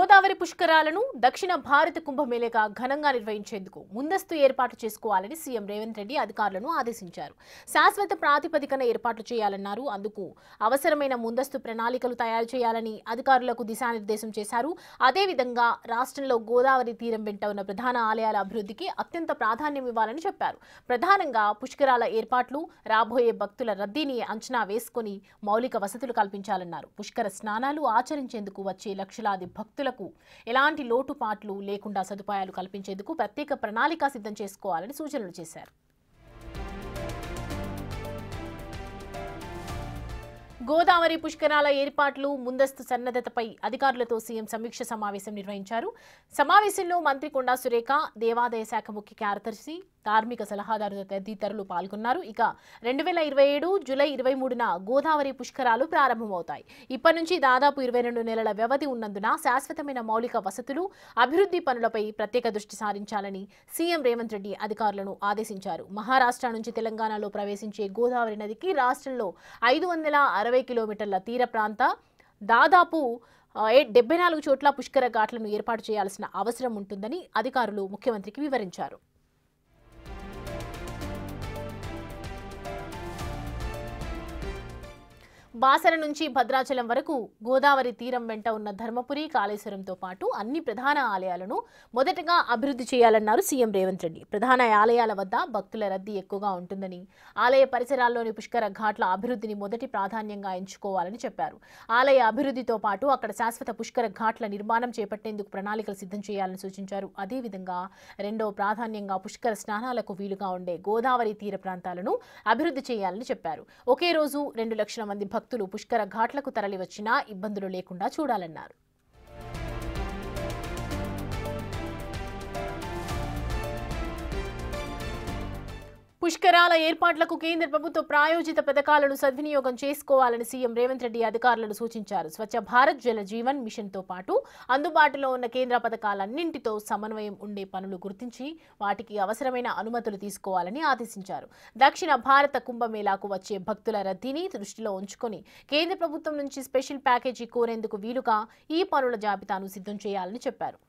గోదావరి పుష్కరాలను దక్షిణ భారత కుంభమేళాగా ఘనంగా నిర్వహించేందుకు ముందస్తు ఏర్పాట్లు చేసుకోవాలని సీఎం రేవంత్ రెడ్డి అధికారులను ఆదేశించారు. శాశ్వత ప్రాతిపదికన ఏర్పాట్లు చేయాలన్నారు. అందుకు అవసరమైన ముందస్తు ప్రణాళికలు తయారు చేయాలని అధికారులకు దిశానిర్దేశం చేశారు. అదేవిధంగా రాష్ట్రంలో గోదావరి తీరం వెంట ఉన్న ప్రధాన ఆలయాల అభివృద్ధికి అత్యంత ప్రాధాన్యం ఇవ్వాలని చెప్పారు. ప్రధానంగా పుష్కరాల ఏర్పాట్లు, రాబోయే భక్తుల రద్దీని అంచనా వేసుకుని మౌలిక వసతులు కల్పించాలన్నారు. పుష్కర స్నానాలు ఆచరించేందుకు వచ్చే లక్షలాది భక్తులకు ఎలాంటి లోటుపాట్లు లేకుండా సదుపాయాలు కల్పించేందుకు ప్రత్యేక ప్రణాళిక సిద్ధం చేసుకోవాలని సూచనలు చేశారు. గోదావరి పుష్కరాల ఏర్పాట్లు, ముందస్తు సన్నద్ధతపై అధికారులతో సీఎం సమీక్ష సమావేశం నిర్వహించారు. సమావేశంలో మంత్రి కొండా సురేఖ, దేవాదాయ శాఖ ముఖ్య కార్యదర్శి, ధార్మిక సలహాదారు తదితరులు పాల్గొన్నారు. ఇక 2027 జూలై 23న గోదావరి పుష్కరాలు ప్రారంభమవుతాయి. ఇప్పటి నుంచి దాదాపు 22 నెలల వ్యవధి ఉన్నందున శాశ్వతమైన మౌలిక వసతులు, అభివృద్ధి పనులపై ప్రత్యేక దృష్టి సారించాలని సీఎం రేవంత్ రెడ్డి అధికారులను ఆదేశించారు. మహారాష్ట్ర నుంచి తెలంగాణలో ప్రవేశించే గోదావరి నదికి రాష్ట్రంలో 560 కిలోమీటర్ల తీర ప్రాంత దాదాపు 74 చోట్ల పుష్కర ఘాట్లను ఏర్పాటు చేయాల్సిన అవసరం ఉంటుందని అధికారులు ముఖ్యమంత్రికి వివరించారు. బాసర నుంచి భద్రాచలం వరకు గోదావరి తీరం వెంట ఉన్న ధర్మపురి, కాళేశ్వరంతో పాటు అన్ని ప్రధాన ఆలయాలను మొదటగా అభివృద్ధి చేయాలన్నారు సీఎం రేవంత్ రెడ్డి. ప్రధాన ఆలయాల వద్ద భక్తుల రద్దీ ఎక్కువగా ఉంటుందని, ఆలయ పరిసరాల్లోని పుష్కర ఘాట్ల అభివృద్ధిని మొదటి ప్రాధాన్యంగా ఎంచుకోవాలని చెప్పారు. ఆలయ అభివృద్ధితో పాటు అక్కడ శాశ్వత పుష్కర ఘాట్ల నిర్మాణం చేపట్టేందుకు ప్రణాళికలు సిద్ధం చేయాలని సూచించారు. అదేవిధంగా రెండో ప్రాధాన్యంగా పుష్కర స్నానాలకు వీలుగా ఉండే గోదావరి తీర ప్రాంతాలను అభివృద్ధి చేయాలని చెప్పారు. ఒకే రోజు 2 లక్షల మంది భక్తులు పుష్కర ఘాట్లకు తరలివచ్చినా ఇబ్బందులు లేకుండా చూడాలన్నారు. పుష్కరాల ఏర్పాట్లకు కేంద్ర ప్రభుత్వ ప్రాయోజిత పథకాలను సద్వినియోగం చేసుకోవాలని సీఎం రేవంత్ రెడ్డి అధికారులను సూచించారు. స్వచ్ఛ భారత్, జల జీవన్ మిషన్తో పాటు అందుబాటులో ఉన్న కేంద్ర పథకాలన్నింటితో సమన్వయం ఉండే పనులు గుర్తించి వాటికి అవసరమైన అనుమతులు తీసుకోవాలని ఆదేశించారు. దక్షిణ భారత కుంభమేళాకు వచ్చే భక్తుల రద్దీని దృష్టిలో ఉంచుకొని కేంద్ర ప్రభుత్వం నుంచి స్పెషల్ ప్యాకేజీ కోరేందుకు వీలుగా ఈ పనుల జాబితాను సిద్ధం చేయాలని చెప్పారు.